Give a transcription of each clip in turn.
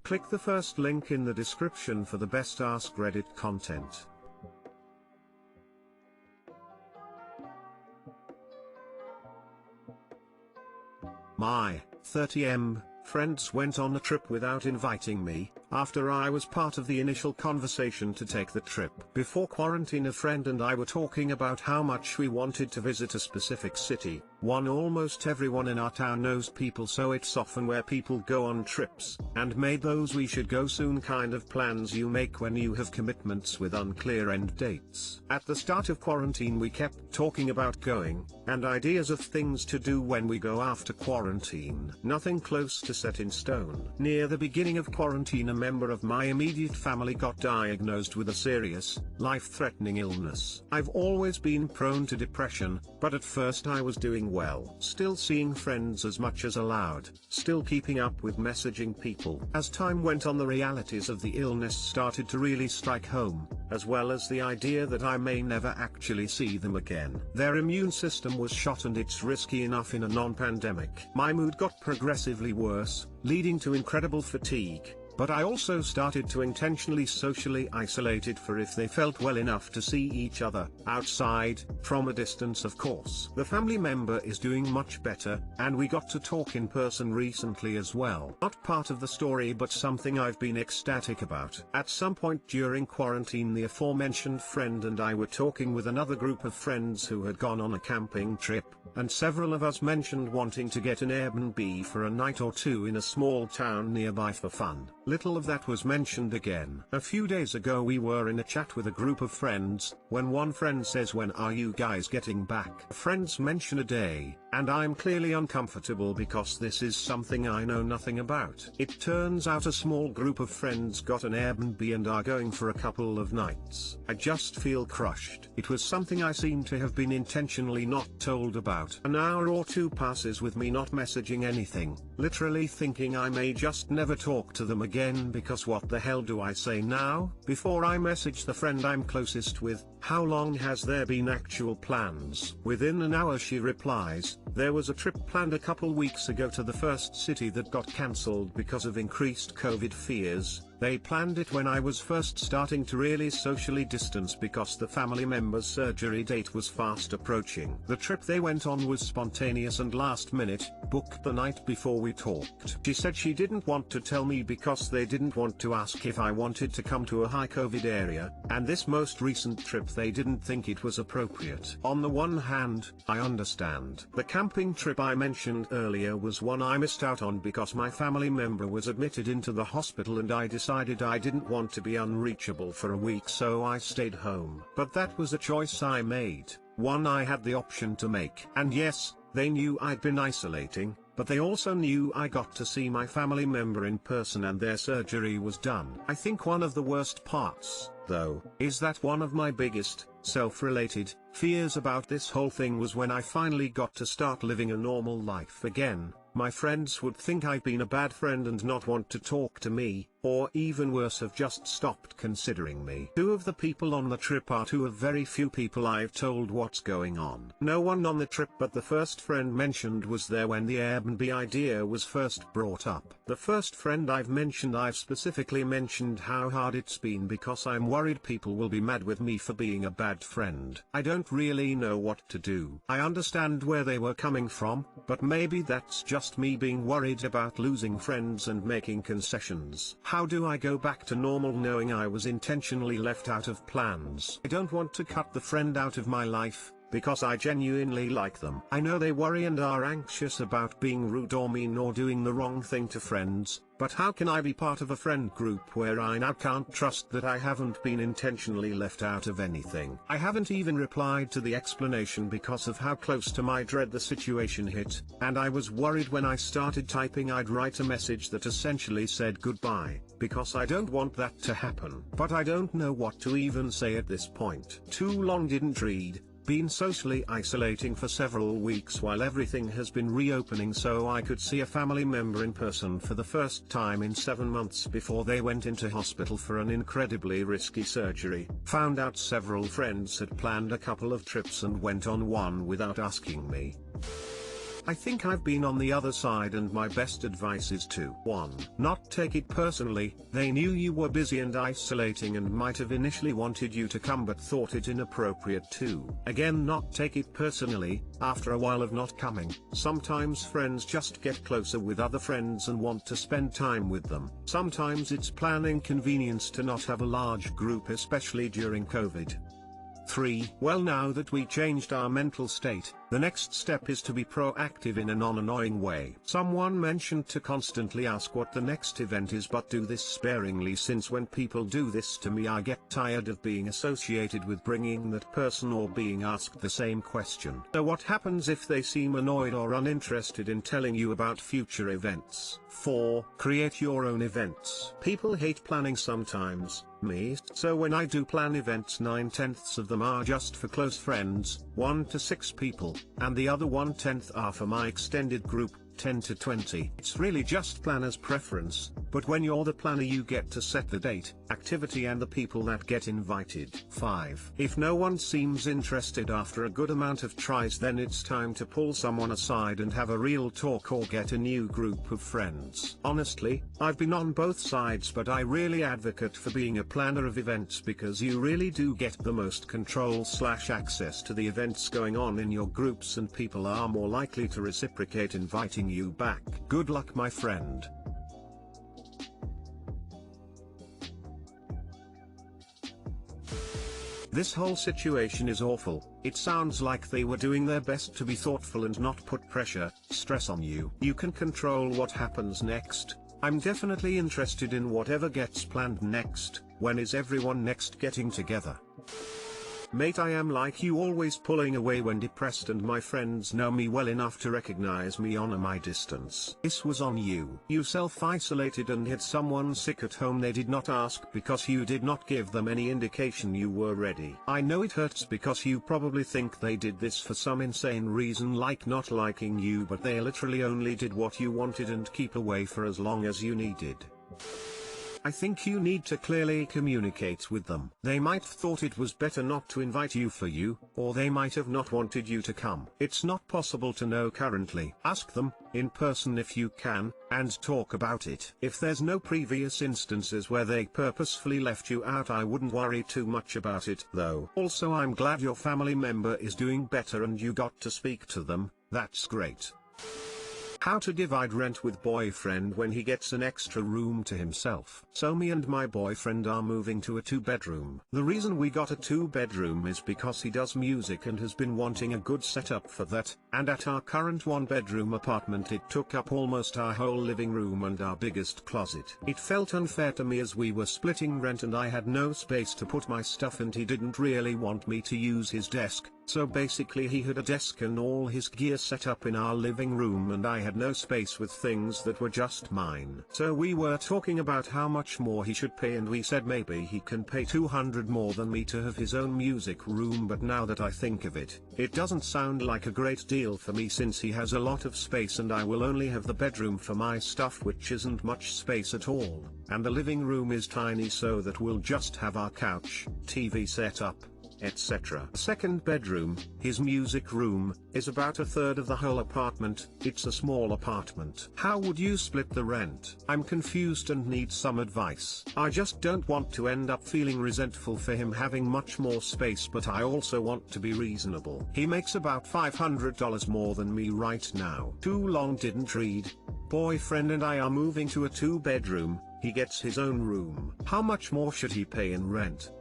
Click the first link in the description for the best Askreddit content. My 30M friends went on a trip without inviting me, after I was part of the initial conversation to take the trip. Before quarantine, a friend and I were talking about how much we wanted to visit a specific city. Almost everyone in our town knows people, so it's often where people go on trips, and made those we should go soon kind of plans you make when you have commitments with unclear end dates. At the start of quarantine we kept talking about going, and ideas of things to do when we go after quarantine. Nothing close to set in stone. Near the beginning of quarantine, a member of my immediate family got diagnosed with a serious, life-threatening illness. I've always been prone to depression, but at first I was doing well. Still seeing friends as much as allowed, still keeping up with messaging people. As time went on, the realities of the illness started to really strike home, as well as the idea that I may never actually see them again. Their immune system was shot, and it's risky enough in a non-pandemic. My mood got progressively worse, leading to incredible fatigue. But I also started to intentionally socially isolate it for if they felt well enough to see each other, outside, from a distance of course. The family member is doing much better, and we got to talk in person recently as well. Not part of the story, but something I've been ecstatic about. At some point during quarantine, the aforementioned friend and I were talking with another group of friends who had gone on a camping trip, and several of us mentioned wanting to get an Airbnb for a night or two in a small town nearby for fun. Little of that was mentioned again. A few days ago we were in a chat with a group of friends, when one friend says, "When are you guys getting back?" Friends mention a day, and I'm clearly uncomfortable because this is something I know nothing about. It turns out a small group of friends got an Airbnb and are going for a couple of nights. I just feel crushed. It was something I seem to have been intentionally not told about. An hour or two passes with me not messaging anything, literally thinking I may just never talk to them again, because what the hell do I say now? Before I message the friend I'm closest with, "How long has there been actual plans?" Within an hour she replies, "There was a trip planned a couple weeks ago to the first city that got cancelled because of increased COVID fears. They planned it when I was first starting to really socially distance because the family member's surgery date was fast approaching. The trip they went on was spontaneous and last minute, booked the night before we talked. She said she didn't want to tell me because they didn't want to ask if I wanted to come to a high COVID area, and this most recent trip they didn't think it was appropriate. On the one hand, I understand. The camping trip I mentioned earlier was one I missed out on because my family member was admitted into the hospital and I decided I didn't want to be unreachable for a week, so I stayed home. But that was a choice I made, one I had the option to make. And yes, they knew I'd been isolating, but they also knew I got to see my family member in person and their surgery was done. I think one of the worst parts, though, is that one of my biggest, self-related, fears about this whole thing was when I finally got to start living a normal life again, my friends would think I've been a bad friend and not want to talk to me, or even worse, have just stopped considering me. Two of the people on the trip are two of very few people I've told what's going on. No one on the trip but the first friend mentioned was there when the Airbnb idea was first brought up. The first friend I've mentioned, I've specifically mentioned how hard it's been because I'm worried people will be mad with me for being a bad friend. I don't really know what to do. I understand where they were coming from, but maybe that's just me being worried about losing friends and making concessions. How do I go back to normal knowing I was intentionally left out of plans? I don't want to cut the friend out of my life, because I genuinely like them. I know they worry and are anxious about being rude or mean or doing the wrong thing to friends, but how can I be part of a friend group where I now can't trust that I haven't been intentionally left out of anything? I haven't even replied to the explanation because of how close to my dread the situation hit, and I was worried when I started typing I'd write a message that essentially said goodbye, because I don't want that to happen. But I don't know what to even say at this point. Too long didn't read. Been socially isolating for several weeks while everything has been reopening, so I could see a family member in person for the first time in 7 months before they went into hospital for an incredibly risky surgery. Found out several friends had planned a couple of trips and went on one without asking me. I think I've been on the other side, and my best advice is to 1. Not take it personally. They knew you were busy and isolating and might have initially wanted you to come but thought it inappropriate. 2. Again, not take it personally. After a while of not coming, sometimes friends just get closer with other friends and want to spend time with them. Sometimes it's plain inconvenience to not have a large group, especially during COVID. 3. Well, now that we changed our mental state, the next step is to be proactive in a non-annoying way. Someone mentioned to constantly ask what the next event is, but do this sparingly, since when people do this to me I get tired of being associated with bringing that person or being asked the same question. So what happens if they seem annoyed or uninterested in telling you about future events? 4. Create your own events. People hate planning sometimes, me, so when I do plan events, 9/10 of them are just for close friends, 1 to 6 people, and the other 1/10 are for my extended group, 10 to 20. It's really just planner's preference, but when you're the planner you get to set the date, activity and the people that get invited. 5. If no one seems interested after a good amount of tries, then it's time to pull someone aside and have a real talk or get a new group of friends. Honestly, I've been on both sides, but I really advocate for being a planner of events because you really do get the most control/access to the events going on in your groups, and people are more likely to reciprocate inviting you back. Good luck, my friend. This whole situation is awful. It sounds like they were doing their best to be thoughtful and not put pressure, stress on you. You can control what happens next. I'm definitely interested in whatever gets planned next. When is everyone next getting together? Mate, I am like you, always pulling away when depressed, and my friends know me well enough to recognize me on my distance. This was on you. You self-isolated and had someone sick at home. They did not ask because you did not give them any indication you were ready. I know it hurts because you probably think they did this for some insane reason like not liking you, but they literally only did what you wanted and keep away for as long as you needed. I think you need to clearly communicate with them. They might have thought it was better not to invite you for you, or they might have not wanted you to come. It's not possible to know currently. Ask them, in person if you can, and talk about it. If there's no previous instances where they purposefully left you out, I wouldn't worry too much about it though. Also, I'm glad your family member is doing better and you got to speak to them. That's great. How to divide rent with boyfriend when he gets an extra room to himself. So me and my boyfriend are moving to a 2-bedroom. The reason we got a 2-bedroom is because he does music and has been wanting a good setup for that, and at our current 1-bedroom apartment it took up almost our whole living room and our biggest closet. It felt unfair to me as we were splitting rent and I had no space to put my stuff, and he didn't really want me to use his desk. So basically he had a desk and all his gear set up in our living room, and I had no space with things that were just mine. So we were talking about how much more he should pay, and we said maybe he can pay $200 more than me to have his own music room, but now that I think of it, it doesn't sound like a great deal for me since he has a lot of space and I will only have the bedroom for my stuff, which isn't much space at all, and the living room is tiny, so that we'll just have our couch, TV set up, etc. Second bedroom, his music room, is about 1/3 of the whole apartment. It's a small apartment. How would you split the rent? I'm confused and need some advice. I just don't want to end up feeling resentful for him having much more space, but I also want to be reasonable. He makes about $500 more than me right now. Too long, didn't read. Boyfriend and I are moving to a 2-bedroom, he gets his own room. How much more should he pay in rent?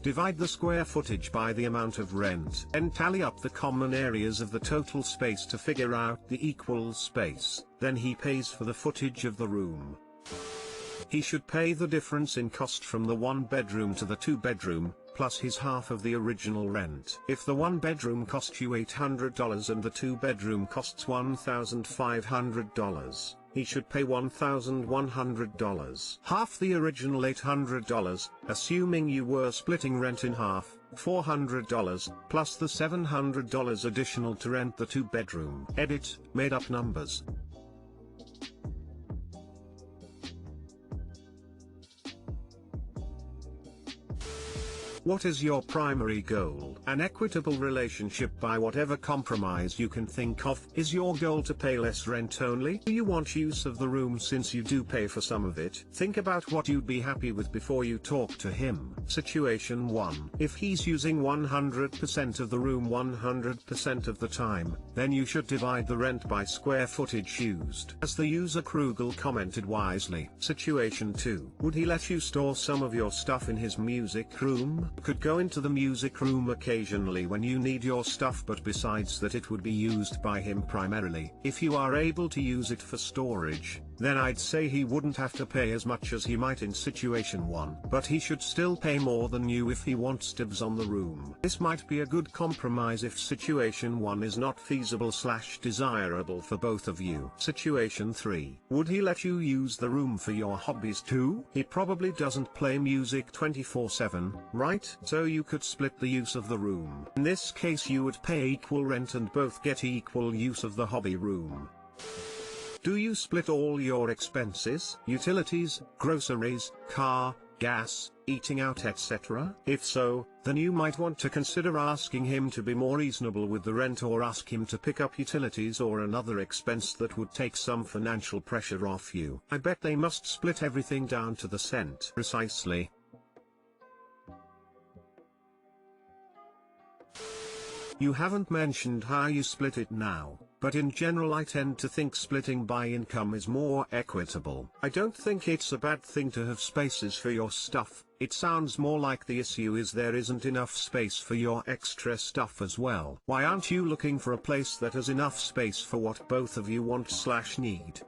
Divide the square footage by the amount of rent and tally up the common areas of the total space to figure out the equal space. Then he pays for the footage of the room. He should pay the difference in cost from the 1-bedroom to the 2-bedroom, plus his half of the original rent. If the 1-bedroom cost you $800 and the 2-bedroom costs $1,500, he should pay $1,100. Half the original $800, assuming you were splitting rent in half, $400, plus the $700 additional to rent the 2-bedroom. Edit, made up numbers. What is your primary goal? An equitable relationship by whatever compromise you can think of. Is your goal to pay less rent only? Do you want use of the room since you do pay for some of it? Think about what you'd be happy with before you talk to him. Situation 1. If he's using 100% of the room 100% of the time, then you should divide the rent by square footage used. As the user Krugel commented wisely. Situation 2. Would he let you store some of your stuff in his music room? Could go into the music room occasionally when you need your stuff, but besides that it would be used by him primarily. If you are able to use it for storage, then I'd say he wouldn't have to pay as much as he might in situation 1. But he should still pay more than you if he wants dibs on the room. This might be a good compromise if situation 1 is not feasible/desirable for both of you. Situation 3. Would he let you use the room for your hobbies too? He probably doesn't play music 24/7, right? So you could split the use of the room. In this case you would pay equal rent and both get equal use of the hobby room. Do you split all your expenses? Utilities, groceries, car, gas, eating out, etc.? If so, then you might want to consider asking him to be more reasonable with the rent, or ask him to pick up utilities or another expense that would take some financial pressure off you. I bet they must split everything down to the cent. Precisely. You haven't mentioned how you split it now, but in general I tend to think splitting by income is more equitable. I don't think it's a bad thing to have spaces for your stuff. It sounds more like the issue is there isn't enough space for your extra stuff as well. Why aren't you looking for a place that has enough space for what both of you want/need?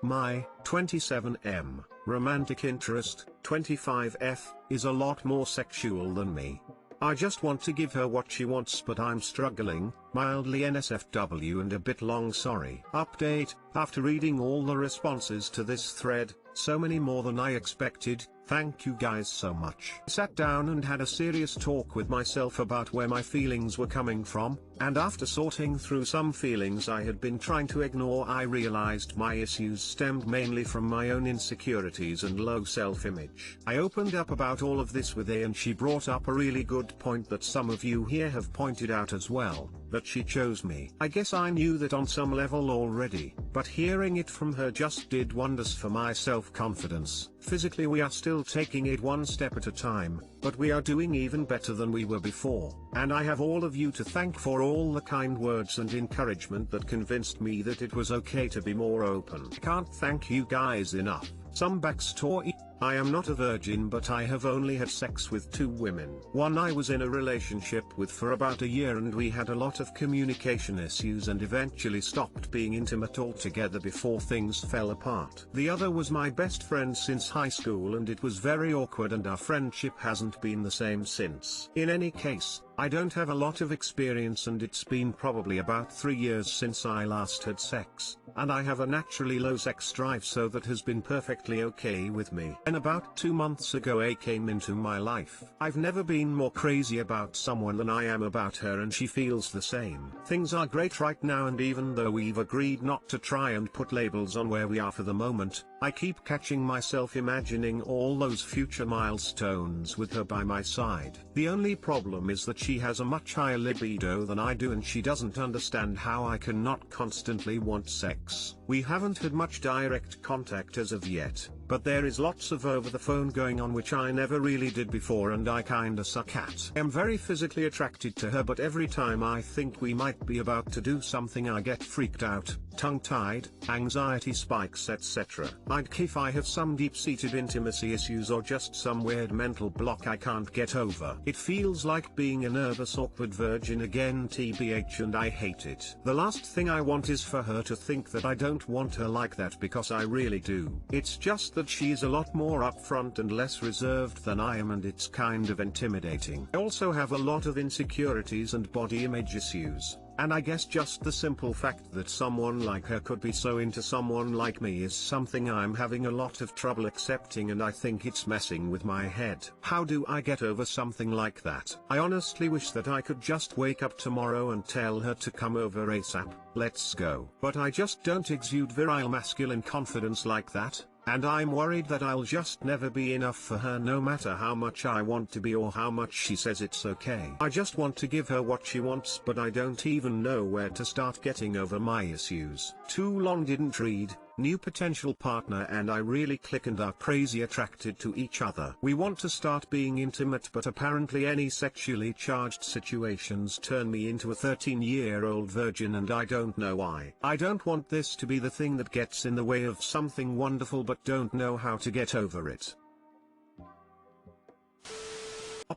My 27M romantic interest, 25F, is a lot more sexual than me. I just want to give her what she wants, but I'm struggling, mildly NSFW and a bit long, sorry. Update: after reading all the responses to this thread, so many more than I expected, thank you guys so much. I sat down and had a serious talk with myself about where my feelings were coming from, and after sorting through some feelings I had been trying to ignore, I realized my issues stemmed mainly from my own insecurities and low self-image. I opened up about all of this with A, and she brought up a really good point that some of you here have pointed out as well, that she chose me. I guess I knew that on some level already, but hearing it from her just did wonders for my self-confidence. Physically we are still taking it one step at a time, but we are doing even better than we were before, and I have all of you to thank for all the kind words and encouragement that convinced me that it was okay to be more open. I can't thank you guys enough. Some backstory: I am not a virgin, but I have only had sex with 2 women. One I was in a relationship with for about a year, and we had a lot of communication issues and eventually stopped being intimate altogether before things fell apart. The other was my best friend since high school, and it was very awkward, and our friendship hasn't been the same since. In any case, I don't have a lot of experience, and it's been probably about 3 years since I last had sex, and I have a naturally low sex drive, so that has been perfectly okay with me. And about 2 months ago A came into my life. I've never been more crazy about someone than I am about her, and she feels the same. Things are great right now, and even though we've agreed not to try and put labels on where we are for the moment, I keep catching myself imagining all those future milestones with her by my side. The only problem is that she has a much higher libido than I do, and she doesn't understand how I can not constantly want sex. We haven't had much direct contact as of yet, but there is lots of over the phone going on, which I never really did before, and I kinda suck at. I'm very physically attracted to her, but every time I think we might be about to do something I get freaked out, tongue-tied, anxiety spikes, etc. I'd if I have some deep-seated intimacy issues or just some weird mental block I can't get over. It feels like being a nervous awkward virgin again, TBH, and I hate it. The last thing I want is for her to think that I don't want her like that, because I really do. It's just that she's a lot more upfront and less reserved than I am, and it's kind of intimidating. I also have a lot of insecurities and body image issues. And I guess just the simple fact that someone like her could be so into someone like me is something I'm having a lot of trouble accepting, and I think it's messing with my head. How do I get over something like that? I honestly wish that I could just wake up tomorrow and tell her to come over ASAP, let's go. But I just don't exude virile masculine confidence like that. and I'm worried that I'll just never be enough for her no matter how much I want to be or how much she says it's okay. I just want to give her what she wants, but I don't even know where to start getting over my issues. Too long didn't read. New potential partner and I really click and are crazy attracted to each other. We want to start being intimate, but apparently any sexually charged situations turn me into a 13-year-old virgin and I don't know why. I don't want this to be the thing that gets in the way of something wonderful but don't know how to get over it.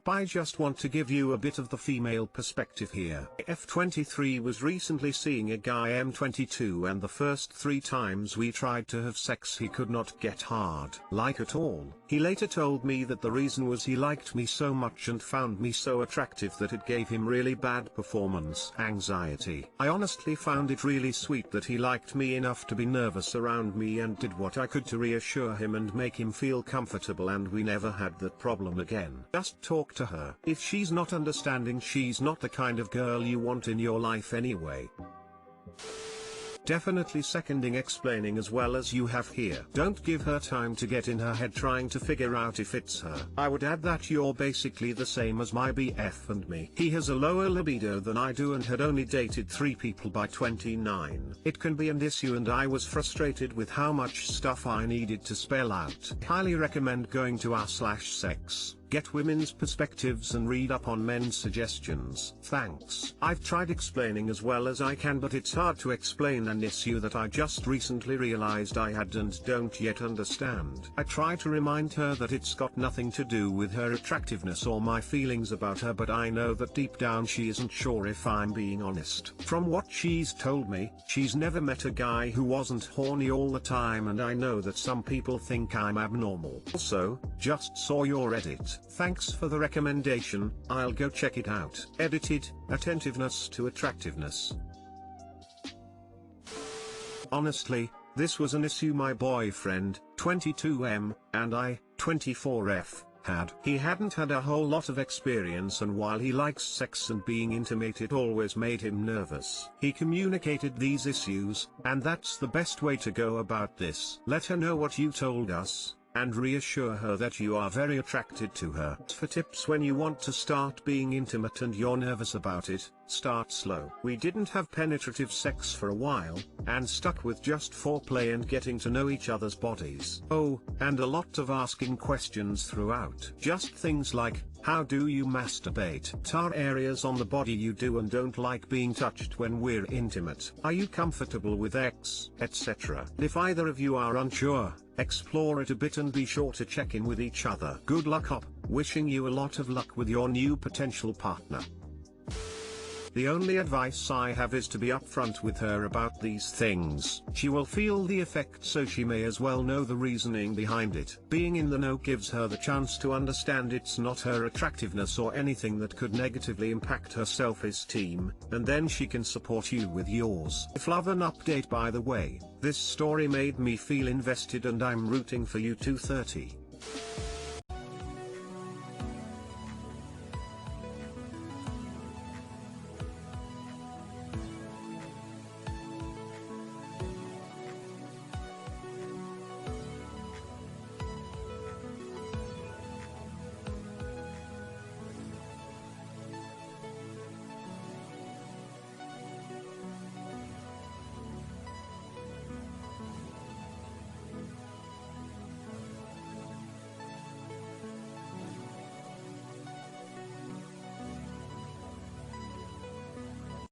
I just want to give you a bit of the female perspective here. F23 was recently seeing a guy M22 and the first 3 times we tried to have sex he could not get hard, like at all. He later told me that the reason was he liked me so much and found me so attractive that it gave him really bad performance anxiety. I honestly found it really sweet that he liked me enough to be nervous around me and did what I could to reassure him and make him feel comfortable, and we never had that problem again. Just talk to her. If she's not understanding, she's not the kind of girl you want in your life anyway. Definitely seconding explaining as well as you have here. Don't give her time to get in her head trying to figure out if it's her. I would add that you're basically the same as my BF and me. He has a lower libido than I do and had only dated 3 people by 29. It can be an issue and I was frustrated with how much stuff I needed to spell out. Highly recommend going to r/sex. Get women's perspectives and read up on men's suggestions. Thanks. I've tried explaining as well as I can, but it's hard to explain an issue that I just recently realized I had and don't yet understand. I try to remind her that it's got nothing to do with her attractiveness or my feelings about her, but I know that deep down she isn't sure if I'm being honest. From what she's told me, she's never met a guy who wasn't horny all the time, and I know that some people think I'm abnormal. Also, just saw your edit. Thanks for the recommendation, I'll go check it out. Edited, attentiveness to attractiveness. Honestly, this was an issue my boyfriend, 22M, and I, 24F, had. He hadn't had a whole lot of experience, and while he likes sex and being intimate, it always made him nervous. He communicated these issues, and that's the best way to go about this. Let her know what you told us, and reassure her that you are very attracted to her. For tips when you want to start being intimate and you're nervous about it, start slow. We didn't have penetrative sex for a while, and stuck with just foreplay and getting to know each other's bodies. Oh, and a lot of asking questions throughout. Just things like, how do you masturbate? Are areas on the body you do and don't like being touched when we're intimate? Are you comfortable with X, etc. If either of you are unsure, explore it a bit and be sure to check in with each other. Good luck up, wishing you a lot of luck with your new potential partner. The only advice I have is to be upfront with her about these things. She will feel the effect, so she may as well know the reasoning behind it. Being in the know gives her the chance to understand it's not her attractiveness or anything that could negatively impact her self-esteem, and then she can support you with yours. If love an update, by the way, this story made me feel invested and I'm rooting for you 230.